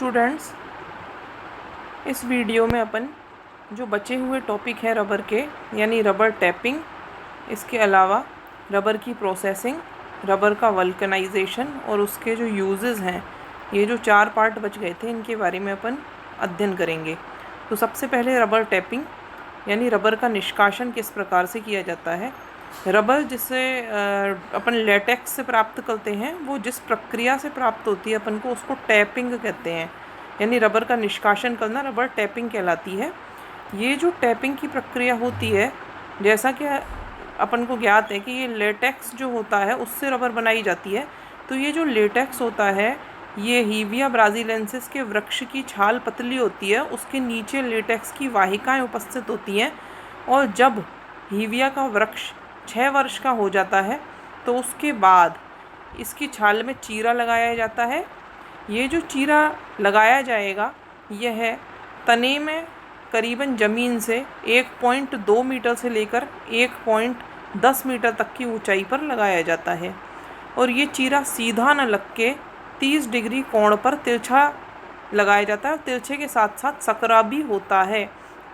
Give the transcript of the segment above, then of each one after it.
Students, इस video में अपन जो बचे हुए टॉपिक हैं रबर के, यानी रबर टैपिंग, इसके अलावा रबर की प्रोसेसिंग, रबर का वल्कनाइजेशन और उसके जो यूजेस हैं, ये जो 4 पार्ट बच गए थे, इनके बारे में अपन अध्ययन करेंगे। तो सबसे पहले रबर टैपिंग यानी रबर का निष्कासन किस प्रकार से किया जाता है। रबर जिसे अपन लेटेक्स से प्राप्त करते हैं, वो जिस प्रक्रिया से प्राप्त होती है अपन को उसको टैपिंग कहते हैं। यानी रबर का निष्कासन करना रबर टैपिंग कहलाती है। ये जो टैपिंग की प्रक्रिया होती है, जैसा कि अपन को ज्ञात है कि ये लेटेक्स जो होता है उससे रबर बनाई जाती है। तो ये जो लेटेक्स होता है, ये हीविया ब्राज़ीलेंसिस के वृक्ष की छाल पतली होती है, उसके नीचे लेटेक्स की वाहिकाएं उपस्थित होती हैं। और जब हीविया का वृक्ष 6 वर्ष का हो जाता है तो उसके बाद इसकी छाल में चीरा लगाया जाता है। ये जो चीरा लगाया जाएगा, यह तने में करीबन ज़मीन से 1.2 मीटर से लेकर 1.10 मीटर तक की ऊंचाई पर लगाया जाता है। और ये चीरा सीधा न लग के 30 डिग्री कोण पर तिरछा लगाया जाता है। तिरछे के साथ साथ सकरा भी होता है।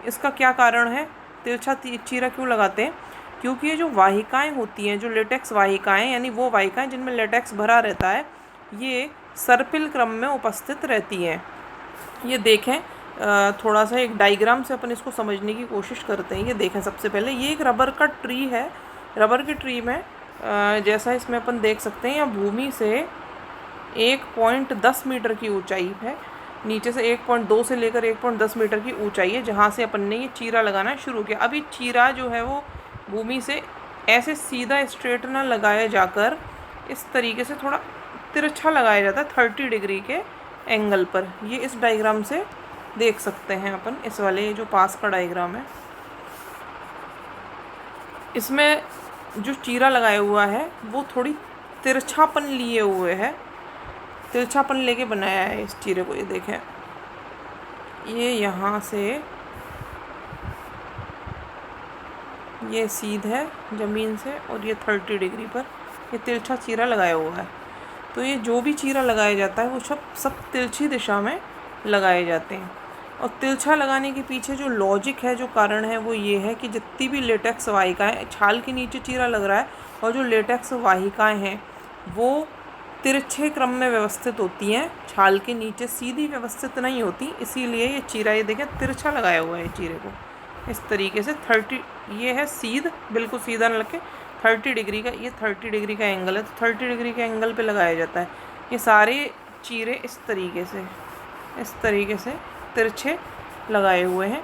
इसका क्या कारण है, तिरछा चीरा क्यों लगाते हैं? क्योंकि ये जो वाहिकाएं होती हैं, जो लेटेक्स वाहिकाएं, यानी वो वाहिकाएं जिनमें लेटेक्स भरा रहता है, ये सर्पिल क्रम में उपस्थित रहती हैं। ये देखें, थोड़ा सा एक डायग्राम से अपन इसको समझने की कोशिश करते हैं। ये देखें, सबसे पहले ये एक रबर का ट्री है। रबर के ट्री में जैसा इसमें अपन देख सकते हैं, यहाँ भूमि से 1.10 मीटर की ऊंचाई है, नीचे से 1.2 से लेकर 1.10 मीटर की ऊंचाई है, जहाँ से अपन ने ये चीरा लगाना शुरू किया। अभी चीरा जो है वो भूमि से ऐसे सीधा स्ट्रेट ना लगाया जाकर इस तरीके से थोड़ा तिरछा लगाया जाता है 30 डिग्री के एंगल पर। ये इस डायग्राम से देख सकते हैं अपन, इस वाले जो पास का डायग्राम है, इसमें जो चीरा लगाया हुआ है वो थोड़ी तिरछापन लिए हुए है, तिरछापन लेके बनाया है इस चीरे को। ये देखें, ये यहाँ से ये सीध है ज़मीन से और ये 30 डिग्री पर ये तिरछा चीरा लगाया हुआ है। तो ये जो भी चीरा लगाया जाता है वो सब तिरछी दिशा में लगाए जाते हैं। और तिरछा लगाने के पीछे जो लॉजिक है, जो कारण है, वो ये है कि जितनी भी लेटेक्स वाहिकाएं, छाल के नीचे चीरा लग रहा है और जो लेटेक्स वाहिकाएं हैं वो तिरछे क्रम में व्यवस्थित होती हैं, छाल के नीचे सीधी व्यवस्थित नहीं होती। इसीलिए ये चीरा, ये देखें, तिरछा लगाया हुआ है चीरे को इस तरीके से। 30 ये है सीध, बिल्कुल सीधा न लग के 30 डिग्री का, ये 30 डिग्री का एंगल है, तो 30 डिग्री के एंगल पे लगाया जाता है। ये सारे चीरे इस तरीके से तिरछे लगाए हुए हैं।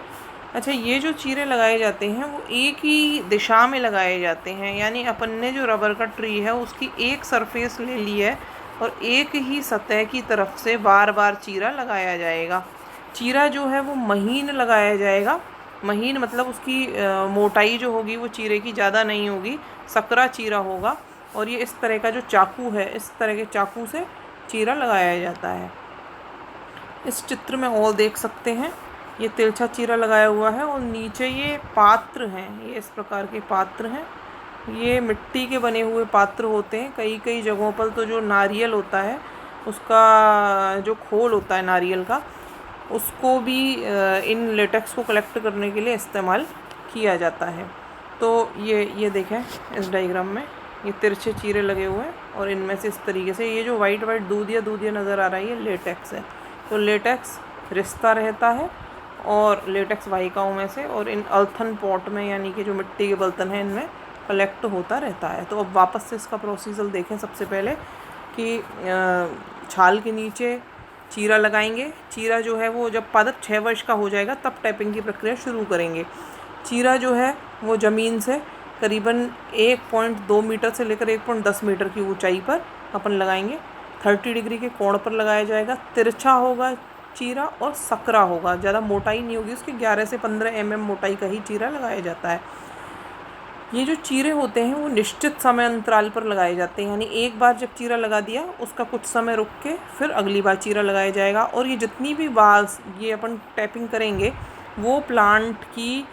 अच्छा, ये जो चीरे लगाए जाते हैं वो एक ही दिशा में लगाए जाते हैं, यानी अपन ने जो रबर का ट्री है उसकी एक सरफेस ले ली है और एक ही सतह की तरफ से बार बार चीरा लगाया जाएगा। चीरा जो है वो महीन लगाया जाएगा। महीन मतलब उसकी मोटाई जो होगी वो चीरे की ज़्यादा नहीं होगी, सकरा चीरा होगा। और ये इस तरह का जो चाकू है, इस तरह के चाकू से चीरा लगाया जाता है। इस चित्र में और देख सकते हैं, ये तिरछा चीरा लगाया हुआ है और नीचे ये पात्र हैं, ये इस प्रकार के पात्र हैं। ये मिट्टी के बने हुए पात्र होते हैं। कई जगहों पर तो जो नारियल होता है, उसका जो खोल होता है नारियल का, उसको भी इन लेटेक्स को कलेक्ट करने के लिए इस्तेमाल किया जाता है। तो ये देखें, इस डायग्राम में ये तिरछे चीरे लगे हुए हैं और इनमें से इस तरीके से ये जो वाइट दूधिया नज़र आ रहा है, ये लेटेक्स है। तो लेटेक्स रिश्ता रहता है और लेटेक्स वाहिकाओं में से, और इन अर्थन पॉट में, यानी कि जो मिट्टी के बर्तन हैं, इनमें कलेक्ट होता रहता है। तो अब वापस से इसका प्रोसीजर देखें। सबसे पहले कि छाल के नीचे चीरा लगाएंगे। चीरा जो है वो जब पादप 6 वर्ष का हो जाएगा तब टैपिंग की प्रक्रिया शुरू करेंगे। चीरा जो है वो ज़मीन से करीबन 1.2 मीटर से लेकर 1.10 मीटर की ऊंचाई पर अपन लगाएंगे। 30 डिग्री के कोण पर लगाया जाएगा। तिरछा होगा चीरा और सकरा होगा, ज़्यादा मोटाई नहीं होगी उसकी, 11 से 15 mm मोटाई का ही चीरा लगाया जाता है। ये जो चीरे होते हैं वो निश्चित समय अंतराल पर लगाए जाते हैं, यानी एक बार जब चीरा लगा दिया उसका कुछ समय रुक के फिर अगली बार चीरा लगाया जाएगा। और ये जितनी भी बार ये अपन टैपिंग करेंगे वो प्लांट की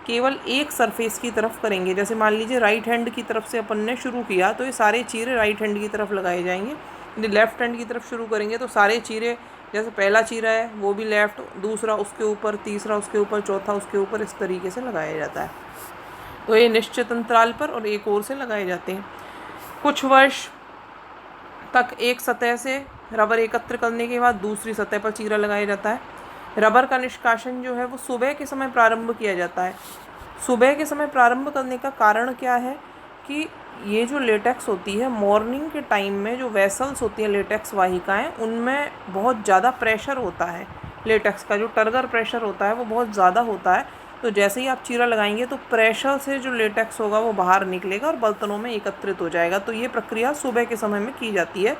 केवल एक सरफेस की तरफ करेंगे। जैसे मान लीजिए राइट हैंड की तरफ से अपन ने शुरू किया तो ये सारे चीरे राइट हैंड की तरफ लगाए जाएंगे। यदि लेफ़्ट हैंड की तरफ शुरू करेंगे तो सारे चीरे जैसे पहला चीरा है वो भी लेफ्ट, दूसरा उसके ऊपर, तीसरा उसके ऊपर, चौथा उसके ऊपर, इस तरीके से लगाया जाता है। तो ये निश्चित अंतराल पर और एक ओर से लगाए जाते हैं। कुछ वर्ष तक एक सतह से रबर एकत्र करने के बाद दूसरी सतह पर चीरा लगाया जाता है। रबर का निष्कासन जो है वो सुबह के समय प्रारंभ किया जाता है। सुबह के समय प्रारंभ करने का कारण क्या है कि ये जो लेटेक्स होती है, मॉर्निंग के टाइम में जो वेसल्स होती हैं लेटेक्स वाहिकाएं, उनमें बहुत ज़्यादा प्रेशर होता है। लेटेक्स का जो टर्गर प्रेशर होता है वो बहुत ज़्यादा होता है। तो जैसे ही आप चीरा लगाएंगे तो प्रेशर से जो लेटेक्स होगा वो बाहर निकलेगा और बर्तनों में एकत्रित हो जाएगा। तो ये प्रक्रिया सुबह के समय में की जाती है।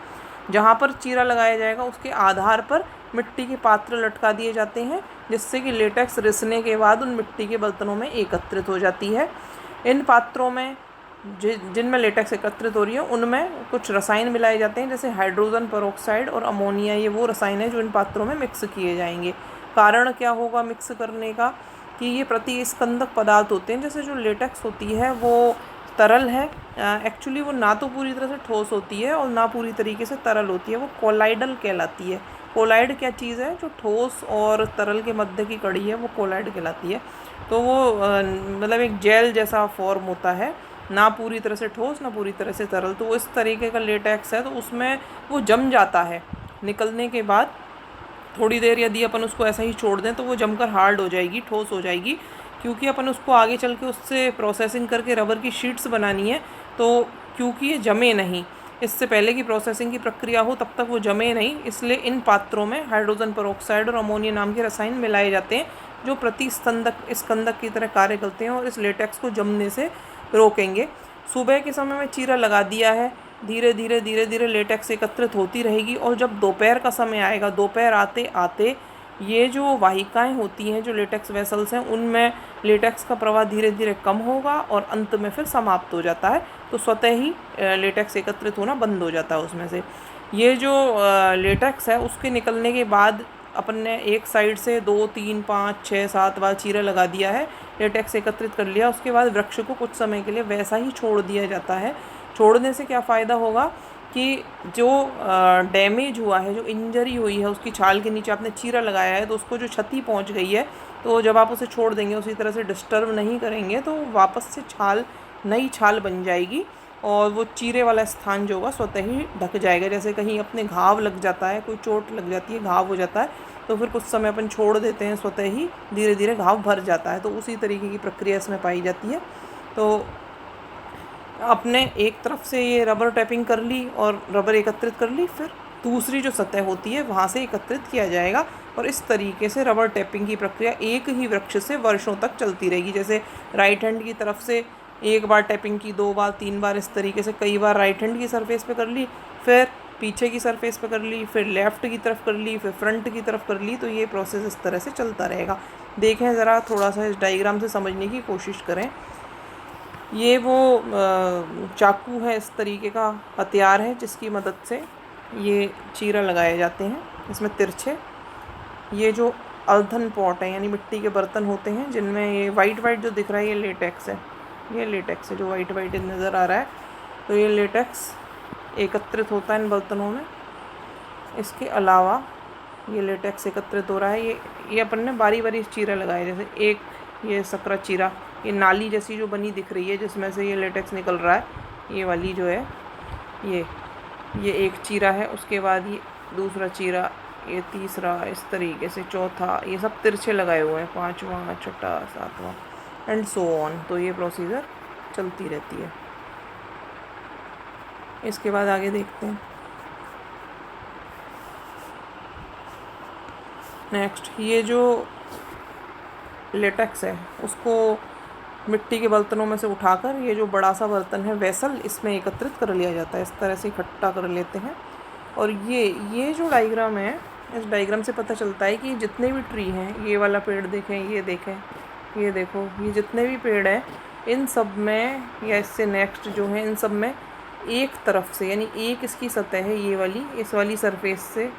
जहाँ पर चीरा लगाया जाएगा उसके आधार पर मिट्टी के पात्र लटका दिए जाते हैं, जिससे कि लेटेक्स रिसने के बाद उन मिट्टी के बर्तनों में एकत्रित हो जाती है। इन पात्रों में जिनमें लेटेक्स एकत्रित हो रही है उनमें कुछ रसायन मिलाए जाते हैं, जैसे हाइड्रोजन पेरोक्साइड और अमोनिया। ये वो रसायन है जो इन पात्रों में मिक्स किए जाएंगे। कारण क्या होगा मिक्स करने का कि ये प्रतिस्कंदक पदार्थ होते हैं। जैसे जो लेटेक्स होती है वो तरल है, एक्चुअली वो ना तो पूरी तरह से ठोस होती है और ना पूरी तरीके से तरल होती है, वो कोलाइडल कहलाती है। कोलाइड क्या चीज़ है? जो ठोस और तरल के मध्य की कड़ी है वो कोलाइड कहलाती है। तो वो मतलब एक जेल जैसा फॉर्म होता है, ना पूरी तरह से ठोस ना पूरी तरह से तरल। तो वो इस तरीके का लेटेक्स है, तो उसमें वो जम जाता है। निकलने के बाद थोड़ी देर यदि अपन उसको ऐसा ही छोड़ दें तो वो जमकर हार्ड हो जाएगी, ठोस हो जाएगी, क्योंकि अपन उसको आगे चल के उससे प्रोसेसिंग करके रबर की शीट्स बनानी है। तो क्योंकि ये जमे नहीं, इससे पहले की प्रोसेसिंग की प्रक्रिया हो तब तक वो जमे नहीं, इसलिए इन पात्रों में हाइड्रोजन पेरोक्साइड और अमोनिया नाम के रसायन मिलाए जाते हैं जो प्रतिस्कंदक स्कंदक की तरह कार्य करते हैं और इस लेटेक्स को जमने से रोकेंगे। सुबह के समय में चीरा लगा दिया है, धीरे धीरे लेटेक्स एकत्रित होती रहेगी और जब दोपहर का समय आएगा, दोपहर आते आते ये जो वाहिकाएं होती हैं, जो लेटेक्स वेसल्स हैं, उनमें लेटेक्स का प्रवाह धीरे धीरे कम होगा और अंत में फिर समाप्त हो जाता है। तो स्वतः ही लेटेक्स एकत्रित होना बंद हो जाता है उसमें से। ये जो लेटेक्स है उसके निकलने के बाद अपन ने एक साइड से 2, 3, 5, 6, 7 बार चीरा लगा दिया है, लेटेक्स एकत्रित कर लिया। उसके बाद वृक्ष को कुछ समय के लिए वैसा ही छोड़ दिया जाता है। छोड़ने से क्या फ़ायदा होगा कि जो डैमेज हुआ है, जो इंजरी हुई है, उसकी छाल के नीचे आपने चीरा लगाया है तो उसको जो क्षति पहुंच गई है, तो जब आप उसे छोड़ देंगे, उसी तरह से डिस्टर्ब नहीं करेंगे, तो वापस से छाल, नई छाल बन जाएगी और वो चीरे वाला स्थान जो होगा स्वतः ही ढक जाएगा। जैसे कहीं अपने घाव लग जाता है, कोई चोट लग जाती है, घाव हो जाता है, तो फिर कुछ समय अपन छोड़ देते हैं, स्वतः ही धीरे धीरे घाव भर जाता है। तो उसी तरीके की प्रक्रिया इसमें पाई जाती है। तो आपने एक तरफ से ये रबर टैपिंग कर ली और रबर एकत्रित कर ली, फिर दूसरी जो सतह होती है वहाँ से एकत्रित किया जाएगा और इस तरीके से रबर टैपिंग की प्रक्रिया एक ही वृक्ष से वर्षों तक चलती रहेगी। जैसे राइट हैंड की तरफ से एक बार टैपिंग की, 2 बार, 3 बार, इस तरीके से कई बार राइट हैंड की सरफेस पे कर ली, फिर पीछे की सरफेस पे कर ली, फिर लेफ़्ट की तरफ कर ली, फिर फ्रंट की तरफ कर ली। तो ये प्रोसेस इस तरह से चलता रहेगा। देखें ज़रा, थोड़ा सा इस डायग्राम से समझने की कोशिश करें। ये वो चाकू है, इस तरीके का हथियार है जिसकी मदद से ये चीरा लगाए जाते हैं। इसमें तिरछे ये जो अर्धन पॉट है, यानी मिट्टी के बर्तन होते हैं, जिनमें ये वाइट जो दिख रहा है ये लेटेक्स है। ये लेटेक्स है जो वाइट नज़र आ रहा है। तो ये लेटेक्स एकत्रित होता है इन बर्तनों में। इसके अलावा ये लेटेक्स एकत्रित हो रहा है। ये अपन ने बारी बारी चीरा लगाए, जैसे एक ये सकरा चीरा, ये नाली जैसी जो बनी दिख रही है जिसमें से ये लेटेक्स निकल रहा है, ये वाली जो है ये एक चीरा है। उसके बाद ये दूसरा चीरा, ये तीसरा, इस तरीके से चौथा, ये सब तिरछे लगाए हुए हैं, 5वां, 6वां, 7वां एंड सो ऑन। तो ये प्रोसीजर चलती रहती है। इसके बाद आगे देखते हैं। नेक्स्ट, ये जो लेटेक्स है उसको मिट्टी के बर्तनों में से उठाकर ये जो बड़ा सा बर्तन है वेसल, इसमें एकत्रित कर लिया जाता है। इस तरह से इकट्ठा कर लेते हैं। और ये जो डायग्राम है, इस डायग्राम से पता चलता है कि जितने भी ट्री हैं, ये वाला पेड़ देखें, ये देखें, ये देखो, ये जितने भी पेड़ हैं, इन सब में या इससे नेक्स्ट जो है, इन सब में एक तरफ से, यानी एक इसकी सतह है ये वाली, इस वाली सरफेस से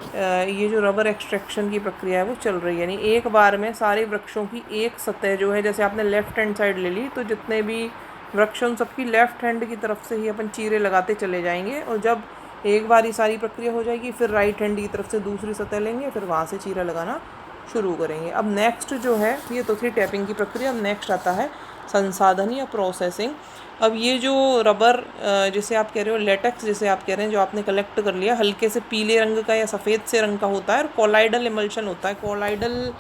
ये जो रबर एक्सट्रैक्शन की प्रक्रिया है वो चल रही है। यानी एक बार में सारे वृक्षों की एक सतह जो है, जैसे आपने लेफ़्ट हैंड साइड ले ली, तो जितने भी वृक्ष उन सबकी लेफ़्ट हैंड की तरफ से ही अपन चीरे लगाते चले जाएंगे। और जब एक बार ही सारी प्रक्रिया हो जाएगी, फिर राइट हैंड की तरफ से दूसरी सतह लेंगे, फिर वहाँ से चीरा लगाना शुरू करेंगे। अब नेक्स्ट जो है, ये तो थी टैपिंग की प्रक्रिया। अब नेक्स्ट आता है संसाधन या प्रोसेसिंग। अब ये जो रबर जिसे आप कह रहे हो लेटेक्स जिसे आप कह रहे हैं, जो आपने कलेक्ट कर लिया, हल्के से पीले रंग का या सफ़ेद से रंग का होता है और कोलाइडल इमल्शन होता है। कोलाइडल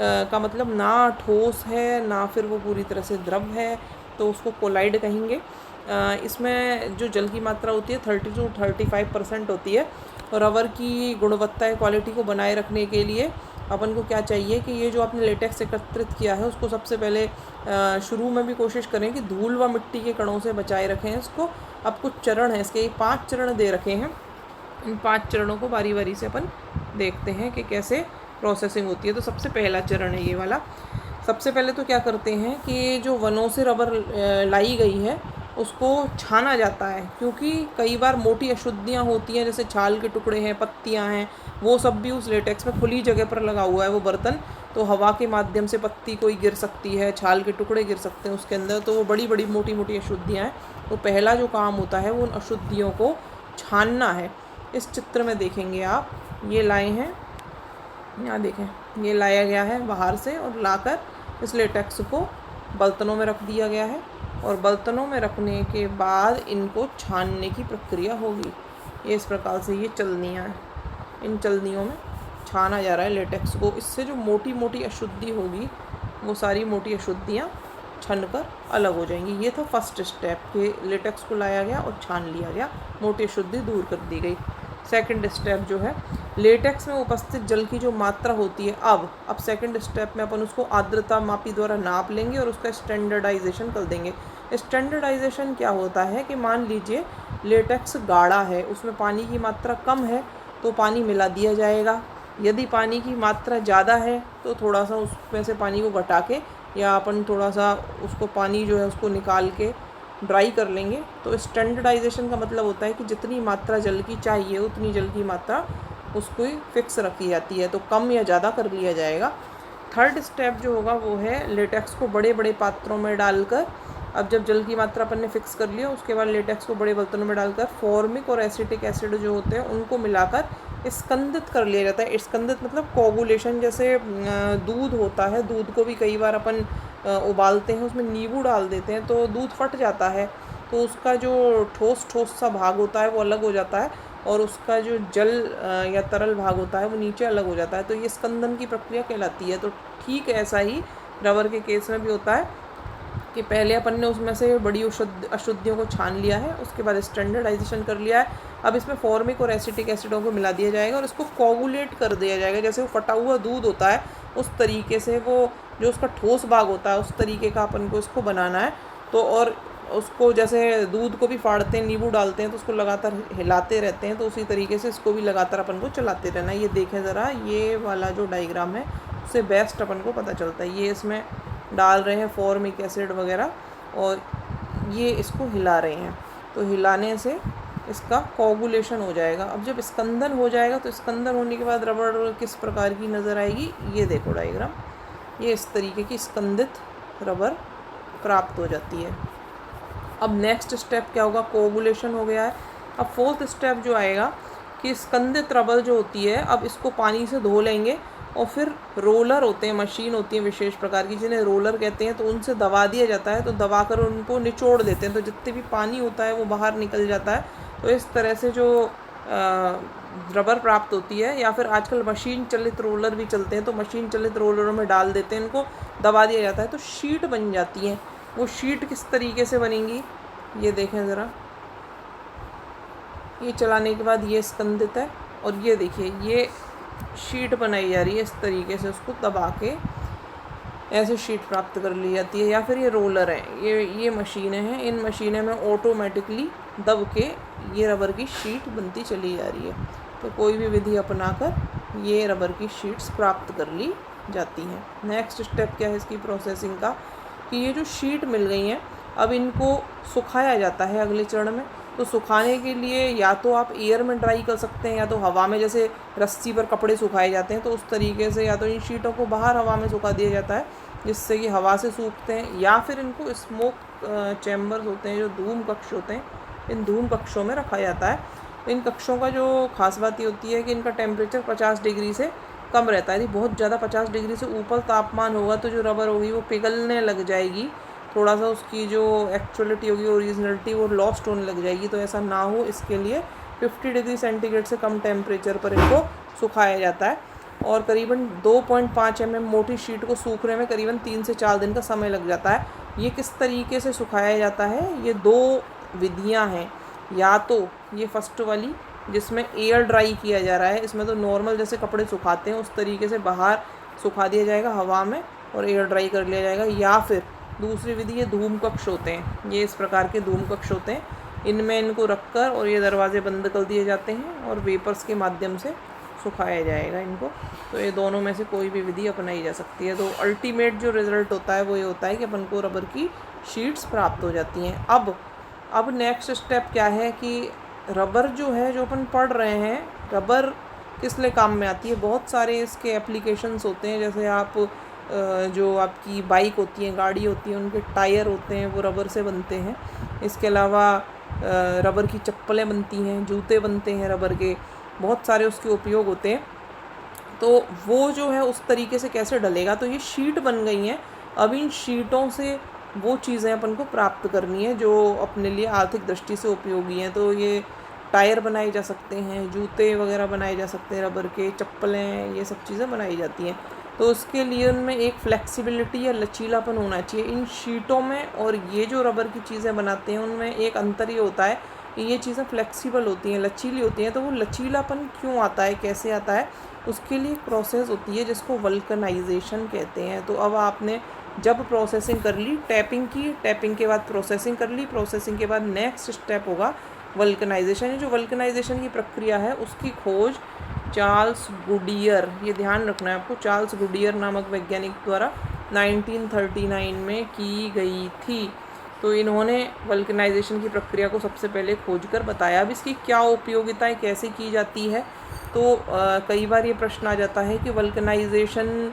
का मतलब ना ठोस है ना फिर वो पूरी तरह से द्रव है, तो उसको कोलाइड कहेंगे। इसमें जो जल की मात्रा होती है 30 to 35% होती है। और रबर की गुणवत्ता या क्वालिटी को बनाए रखने के लिए अपन को क्या चाहिए कि ये जो आपने लेटेक्स एकत्रित किया है उसको सबसे पहले शुरू में भी कोशिश करें कि धूल व मिट्टी के कणों से बचाए रखें इसको। अब कुछ चरण हैं इसके, 5 चरण दे रखे हैं। इन 5 चरणों को बारी बारी से अपन देखते हैं कि कैसे प्रोसेसिंग होती है। तो सबसे पहला चरण है ये वाला। सबसे पहले तो क्या करते हैं कि जो वनों से रबर लाई गई है उसको छाना जाता है, क्योंकि कई बार मोटी अशुद्धियाँ होती हैं, जैसे छाल के टुकड़े हैं, पत्तियाँ हैं, वो सब भी उस लेटेक्स में खुली जगह पर लगा हुआ है वो बर्तन, तो हवा के माध्यम से पत्ती कोई गिर सकती है, छाल के टुकड़े गिर सकते हैं उसके अंदर, तो वो बड़ी बड़ी मोटी मोटी अशुद्धियाँ हैं। तो पहला जो काम होता है वो उन अशुद्धियों को छानना है। इस चित्र में देखेंगे आप, ये लाए हैं, यहाँ देखें, ये लाया गया है बाहर से और लाकर इस लेटेक्स को बर्तनों में रख दिया गया है। और बर्तनों में रखने के बाद इनको छानने की प्रक्रिया होगी। ये इस प्रकार से ये चलनियाँ हैं, इन चलनियों में छाना जा रहा है लेटेक्स को। इससे जो मोटी मोटी अशुद्धि होगी वो सारी मोटी अशुद्धियाँ छनकर अलग हो जाएंगी। ये था फर्स्ट स्टेप कि लेटेक्स को लाया गया और छान लिया गया, मोटी अशुद्धि दूर कर दी गई। सेकंड स्टेप जो है, लेटेक्स में उपस्थित जल की जो मात्रा होती है, अब सेकंड स्टेप में अपन उसको आर्द्रता मापी द्वारा नाप लेंगे और उसका स्टैंडर्डाइजेशन कर देंगे। स्टैंडर्डाइजेशन क्या होता है कि मान लीजिए लेटेक्स गाढ़ा है, उसमें पानी की मात्रा कम है तो पानी मिला दिया जाएगा। यदि पानी की मात्रा ज़्यादा है तो थोड़ा सा उसमें से पानी को घटा के या अपन थोड़ा सा उसको पानी जो है उसको निकाल के ड्राई कर लेंगे। तो स्टैंडर्डाइजेशन का मतलब होता है कि जितनी मात्रा जल की चाहिए उतनी जल की मात्रा उसको फिक्स रखी जाती है, तो कम या ज़्यादा कर लिया जाएगा। थर्ड स्टेप जो होगा वो है लेटेक्स को बड़े बड़े पात्रों में डालकर, अब जब जल की मात्रा अपन ने फिक्स कर लिया उसके बाद लेटेक्स को बड़े बर्तनों में डालकर फॉर्मिक और एसिटिक एसिड जो होते हैं उनको मिलाकर स्कंदित कर लिया जाता है। स्कंदित मतलब कोगुलेशन, जैसे दूध होता है, दूध को भी कई बार अपन उबालते हैं, उसमें नींबू डाल देते हैं तो दूध फट जाता है, तो उसका जो ठोस ठोस सा भाग होता है वो अलग हो जाता है और उसका जो जल या तरल भाग होता है वो नीचे अलग हो जाता है, तो ये स्कंदन की प्रक्रिया कहलाती है। तो ठीक ऐसा ही रबर के केस में भी होता है कि पहले अपन ने उसमें से बड़ी अशुद्धियों को छान लिया है, उसके बाद स्टैंडर्डाइजेशन कर लिया है। अब इसमें फॉर्मिक और एसिटिक एसिडों को मिला दिया जाएगा और इसको कोगुलेट कर दिया जाएगा। जैसे वो फटा हुआ दूध होता है उस तरीके से वो जो उसका ठोस भाग होता है उस तरीके का अपन को इसको बनाना है। तो और उसको जैसे दूध को भी फाड़ते हैं, नींबू डालते हैं तो उसको लगातार हिलाते रहते हैं, तो उसी तरीके से इसको भी लगातार अपन को चलाते रहना है। ये देखें ज़रा, ये वाला जो डायग्राम है उससे बेस्ट अपन को पता चलता है। ये इसमें डाल रहे हैं फॉर्मिक एसिड वगैरह और ये इसको हिला रहे हैं, तो हिलाने से इसका कोगुलेशन हो जाएगा। अब जब स्कंदन हो जाएगा तो स्कंदन होने के बाद रबड़ किस प्रकार की नज़र आएगी, ये देखो डायग्राम, ये इस तरीके की स्कंदित रबर प्राप्त हो जाती है। अब नेक्स्ट स्टेप क्या होगा, कोगुलेशन हो गया है। अब फोर्थ स्टेप जो आएगा कि स्कंदित रबर जो होती है, अब इसको पानी से धो लेंगे और फिर रोलर होते हैं, मशीन होती है विशेष प्रकार की जिन्हें रोलर कहते हैं, तो उनसे दबा दिया जाता है, तो दबा कर उनको निचोड़ देते हैं, तो जितने भी पानी होता है वो बाहर निकल जाता है। तो इस तरह से जो रबर प्राप्त होती है, या फिर आजकल मशीन चलित रोलर भी चलते हैं, तो मशीन चलित रोलरों में डाल देते हैं, इनको दबा दिया जाता है तो शीट बन जाती है। वो शीट किस तरीके से बनेंगी ये देखें ज़रा, ये चलाने के बाद ये स्कंदित है और ये देखिए ये शीट बनाई जा रही है, इस तरीके से उसको दबा के ऐसे शीट प्राप्त कर ली जाती है। या फिर ये रोलर हैं, ये मशीनें हैं, इन मशीनें में ऑटोमेटिकली दब के ये रबर की शीट बनती चली जा रही है। तो कोई भी विधि अपनाकर ये रबर की शीट्स प्राप्त कर ली जाती हैं। नेक्स्ट स्टेप क्या है इसकी प्रोसेसिंग का, कि ये जो शीट मिल गई हैं अब इनको सुखाया जाता है अगले चरण में। तो सुखाने के लिए या तो आप एयर में ड्राई कर सकते हैं या तो हवा में, जैसे रस्सी पर कपड़े सुखाए जाते हैं तो उस तरीके से, या तो इन शीटों को बाहर हवा में सुखा दिया जाता है जिससे कि हवा से सूखते हैं, या फिर इनको स्मोक चैम्बर्स होते हैं जो धूम कक्ष होते हैं, इन धूम कक्षों में रखा जाता है। तो इन कक्षों का जो खास बात ये होती है कि इनका टेम्परेचर 50 डिग्री से कम रहता है। यदि बहुत ज़्यादा 50 डिग्री से ऊपर तापमान होगा तो जो रबर होगी वो पिघलने लग जाएगी, थोड़ा सा उसकी जो एक्चुअलिटी होगी, ओरिजिनलिटी, वो लॉस्ट होने लग जाएगी। तो ऐसा ना हो इसके लिए 50 डिग्री सेंटीग्रेड से कम टेम्परेचर पर इनको सुखाया जाता है। और करीबन 2.5 mm मोटी शीट को सूखने में करीबन 3 से 4 दिन का समय लग जाता है। ये किस तरीके से सुखाया जाता है, ये 2 विधियां हैं। या तो ये फर्स्ट वाली जिसमें एयर ड्राई किया जा रहा है, इसमें तो नॉर्मल जैसे कपड़े सुखाते हैं उस तरीके से बाहर सुखा दिया जाएगा हवा में और एयर ड्राई कर लिया जाएगा। या फिर दूसरी विधि ये धूम कक्ष होते हैं, ये इस प्रकार के धूम कक्ष होते हैं, इनमें इनको रखकर और ये दरवाजे बंद कर दिए जाते हैं और वेपर्स के माध्यम से सुखाया जाएगा इनको। तो ये दोनों में से कोई भी विधि अपनाई जा सकती है। तो अल्टीमेट जो रिज़ल्ट होता है वो ये होता है कि अपन को रबर की शीट्स प्राप्त हो जाती हैं। अब नेक्स्ट स्टेप क्या है कि रबर जो है, जो अपन पढ़ रहे हैं, रबर किस लिए काम में आती है। बहुत सारे इसके एप्लीकेशंस होते हैं। जैसे आप जो आपकी बाइक होती है, गाड़ी होती है, उनके टायर होते हैं वो रबर से बनते हैं। इसके अलावा रबर की चप्पलें बनती हैं, जूते बनते हैं रबर के, बहुत सारे उसके उपयोग होते हैं। तो वो जो है उस तरीके से कैसे डलेगा, तो ये शीट बन गई हैं। अब इन शीटों से वो चीज़ें अपन को प्राप्त करनी है जो अपने लिए आर्थिक दृष्टि से उपयोगी हैं। तो ये टायर बनाए जा सकते हैं, जूते वगैरह बनाए जा सकते हैं, रबर के चप्पलें, ये सब चीज़ें बनाई जाती हैं। तो उसके लिए उनमें एक फ्लेक्सिबिलिटी या लचीलापन होना चाहिए इन शीटों में। और ये जो रबर की चीज़ें बनाते हैं उनमें एक अंतर ये होता है कि ये चीज़ें फ्लेक्सिबल होती हैं, लचीली होती हैं। तो वो लचीलापन क्यों आता है, कैसे आता है, उसके लिए एक प्रोसेस होती है जिसको वल्कनाइजेशन कहते हैं। तो अब आपने जब प्रोसेसिंग कर ली, टैपिंग की, टैपिंग के बाद प्रोसेसिंग कर ली, प्रोसेसिंग के बाद नेक्स्ट स्टेप होगा वल्कनाइजेशन। जो वल्कनाइजेशन की प्रक्रिया है उसकी खोज चार्ल्स गुडियर, ये ध्यान रखना है आपको, चार्ल्स गुडियर नामक वैज्ञानिक द्वारा 1939 में की गई थी। तो इन्होंने वल्कनाइजेशन की प्रक्रिया को सबसे पहले खोजकर बताया। अब इसकी क्या उपयोगिताएं, कैसे की जाती है, तो कई बार ये प्रश्न आ जाता है कि वल्कनाइजेशन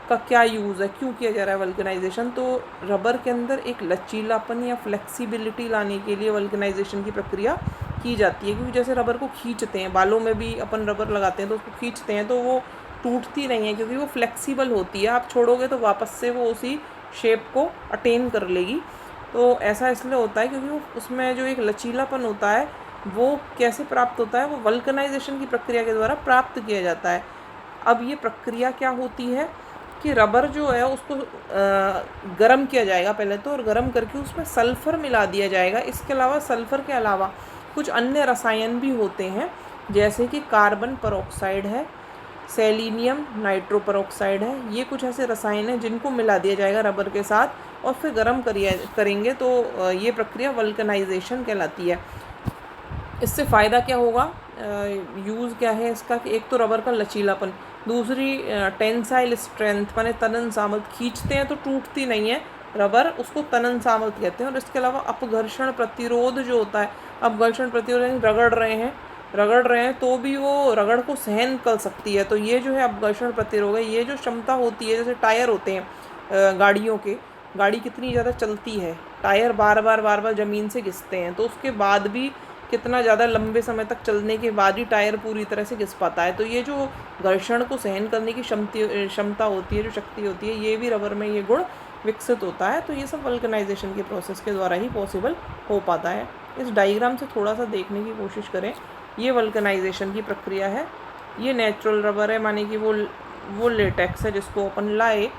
का क्या यूज़ है, क्यों किया जा रहा है वल्कनाइजेशन। तो रबर के अंदर एक लचीलापन या फ्लेक्सिबिलिटी लाने के लिए वल्कनाइजेशन की प्रक्रिया की जाती है। क्योंकि जैसे रबर को खींचते हैं, बालों में भी अपन रबर लगाते हैं तो उसको खींचते हैं तो वो टूटती नहीं है क्योंकि वो फ्लेक्सिबल होती है। आप छोड़ोगे तो वापस से वो उसी शेप को अटेन कर लेगी। तो ऐसा इसलिए होता है क्योंकि वो उसमें जो एक लचीलापन होता है वो कैसे प्राप्त होता है, वो वल्कनाइजेशन की प्रक्रिया के द्वारा प्राप्त किया जाता है। अब ये प्रक्रिया क्या होती है कि रबर जो है उसको गर्म किया जाएगा पहले तो, और गर्म करके उसमें सल्फ़र मिला दिया जाएगा। इसके अलावा सल्फ़र के अलावा कुछ अन्य रसायन भी होते हैं, जैसे कि कार्बन परऑक्साइड है, सेलिनियम नाइट्रो परऑक्साइड है। ये कुछ ऐसे रसायन हैं जिनको मिला दिया जाएगा रबर के साथ और फिर गर्म करेंगे तो ये प्रक्रिया वल्कनाइजेशन कहलाती है। इससे फ़ायदा क्या होगा, यूज़ क्या है इसका कि एक तो रबर का लचीलापन, दूसरी टेंसाइल स्ट्रेंथ, माने तनन सामर्थ्य, खींचते हैं तो टूटती नहीं है रबर, उसको तनन सामर्थ्य कहते हैं। और इसके अलावा अपघर्षण प्रतिरोध जो होता है, अपघर्षण प्रतिरोध यानी रगड़ रहे हैं तो भी वो रगड़ को सहन कर सकती है। तो ये जो है अपघर्षण प्रतिरोध है। ये जो क्षमता होती है, जैसे टायर होते हैं गाड़ियों के, गाड़ी कितनी ज़्यादा चलती है, टायर बार बार ज़मीन से घिसते हैं तो उसके बाद भी कितना ज़्यादा लंबे समय तक चलने के बाद ही टायर पूरी तरह से घिस पाता है। तो ये जो घर्षण को सहन करने की क्षमता होती है, जो शक्ति होती है, ये भी रबर में ये गुण विकसित होता है। तो ये सब वल्कनाइजेशन के प्रोसेस के द्वारा ही पॉसिबल हो पाता है। इस डायग्राम से थोड़ा सा देखने की कोशिश करें। ये वल्कनाइजेशन की प्रक्रिया है। ये नेचुरल रबर है, माने कि वो लेटेक्स है जिसको अपन लाए,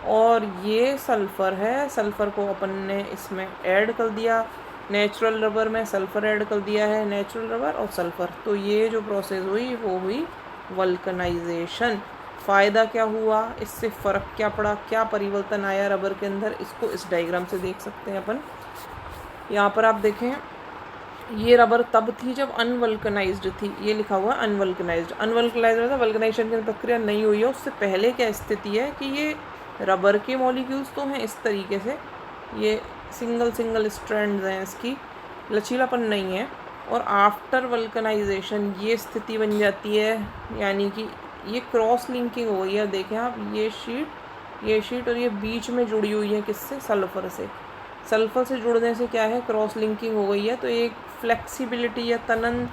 और ये सल्फ़र है, सल्फ़र को अपन ने इसमें ऐड कर दिया। नेचुरल रबर में सल्फ़र ऐड कर दिया है, नेचुरल रबर और सल्फ़र। तो ये जो प्रोसेस हुई वो हुई वल्कनाइजेशन। फ़ायदा क्या हुआ, इससे फ़र्क क्या पड़ा, क्या परिवर्तन आया रबर के अंदर, इसको इस डायग्राम से देख सकते हैं अपन। यहाँ पर आप देखें, ये रबर तब थी जब अनवल्कनाइज्ड थी, ये लिखा हुआ अनवल्कनाइज्ड मतलब वल्कनाइजेशन की प्रक्रिया नहीं हुई है। उससे पहले क्या स्थिति है कि ये रबर के मॉलिक्यूल्स तो हैं इस तरीके से, ये सिंगल स्ट्रैंड्स हैं, इसकी लचीलापन नहीं है। और आफ्टर वल्कनाइजेशन ये स्थिति बन जाती है, यानी कि ये क्रॉस लिंकिंग हो गई है। देखें आप, ये शीट और ये बीच में जुड़ी हुई है किससे, सल्फ़र से। सल्फ़र से जुड़ने से क्या है, क्रॉस लिंकिंग हो गई है। तो एक फ्लेक्सिबिलिटी या तनन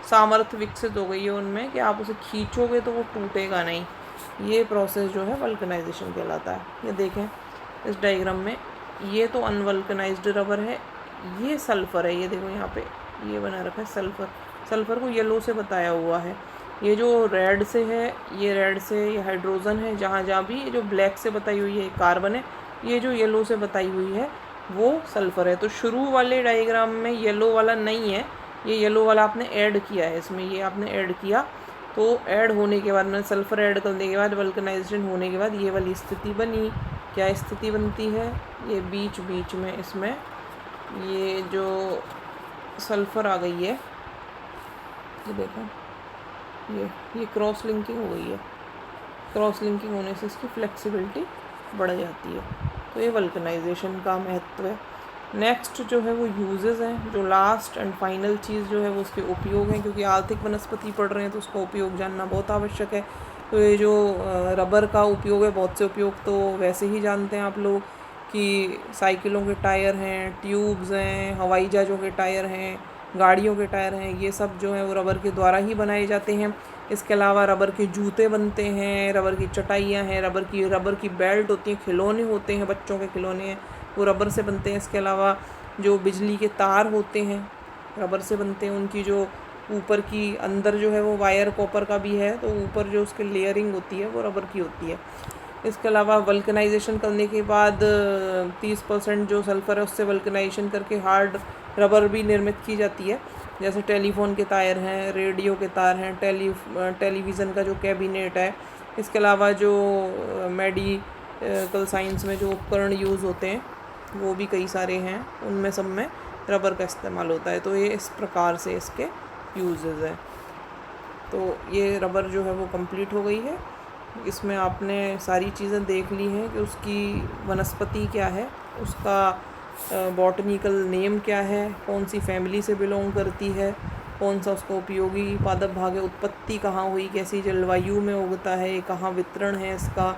सामर्थ्य विकसित हो गई है उनमें कि आप उसे खींचोगे तो वो टूटेगा नहीं। ये प्रोसेस जो है वल्कनाइजेशन कहलाता है। ये देखें इस डायग्राम में, ये तो अनवल्कनाइज्ड रबर है, ये सल्फ़र है। ये देखो यहाँ पे ये बना रखा है सल्फ़र, सल्फ़र को येलो से बताया हुआ है। ये जो रेड से है, ये रेड से ये हाइड्रोजन है, जहाँ जहाँ भी ये जो ब्लैक से बताई हुई है कार्बन है, ये जो येलो से बताई हुई है वो सल्फ़र है। तो शुरू वाले डायग्राम में येलो वाला नहीं है, ये येलो वाला आपने ऐड किया है इसमें, ये आपने ऐड किया। तो ऐड होने के बाद में सल्फ़र ऐड करने के बाद वल्कनाइजेशन होने के बाद ये वाली स्थिति बनी। क्या स्थिति बनती है? ये बीच बीच में इसमें ये जो सल्फ़र आ गई है, ये देखो ये क्रॉस लिंकिंग हो गई है। क्रॉस लिंकिंग होने से इसकी फ्लेक्सिबिलिटी बढ़ जाती है। तो ये वल्कनाइजेशन का महत्व है। नेक्स्ट जो है वो यूजेस हैं। जो लास्ट एंड फाइनल चीज़ जो है वो उसके उपयोग हैं, क्योंकि आर्थिक वनस्पति पढ़ रहे हैं तो उसका उपयोग जानना बहुत आवश्यक है। तो ये जो रबर का उपयोग है, बहुत से उपयोग तो वैसे ही जानते हैं आप लोग कि साइकिलों के टायर हैं, ट्यूब्स हैं, हवाई जहाज़ों के टायर हैं, गाड़ियों के टायर हैं, ये सब जो है वो रबर के द्वारा ही बनाए जाते हैं। इसके अलावा रबर के जूते बनते हैं, रबर की चटाइयाँ हैं, रबर की बेल्ट होती हैं, खिलौने होते हैं, बच्चों के खिलौने हैं वो रबर से बनते हैं। इसके अलावा जो बिजली के तार होते हैं रबर से बनते हैं। उनकी जो ऊपर की अंदर जो है वो वायर कॉपर का भी है, तो ऊपर जो उसकी लेयरिंग होती है वो रबर की होती है। इसके अलावा वल्कनाइजेशन करने के बाद 30% जो सल्फ़र है उससे वल्कनाइजेशन करके हार्ड रबर भी निर्मित की जाती है। जैसे टेलीफोन के तार हैं, रेडियो के तार हैं, टेलीविज़न का जो कैबिनेट है। इसके अलावा जो मेडिकल साइंस में जो उपकरण यूज़ होते हैं वो भी कई सारे हैं, उनमें सब में रबर का इस्तेमाल होता है। तो ये इस प्रकार से इसके यूजेस हैं। तो ये रबर जो है वो कंप्लीट हो गई है। इसमें आपने सारी चीज़ें देख ली हैं कि उसकी वनस्पति क्या है, उसका बॉटनिकल नेम क्या है, कौन सी फैमिली से बिलोंग करती है, कौन सा उसका उपयोगी पादप भाग है, उत्पत्ति कहाँ हुई, कैसी जलवायु में उगता है, कहाँ वितरण है इसका।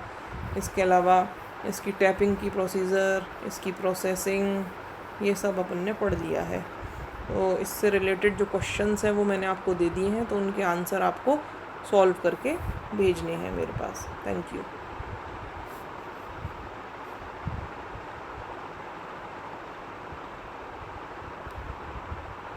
इसके अलावा इसकी टैपिंग की प्रोसीजर, इसकी प्रोसेसिंग, ये सब अपन ने पढ़ लिया है। तो इससे रिलेटेड जो क्वेश्चंस हैं वो मैंने आपको दे दिए हैं, तो उनके आंसर आपको सॉल्व करके भेजने हैं मेरे पास। Thank you.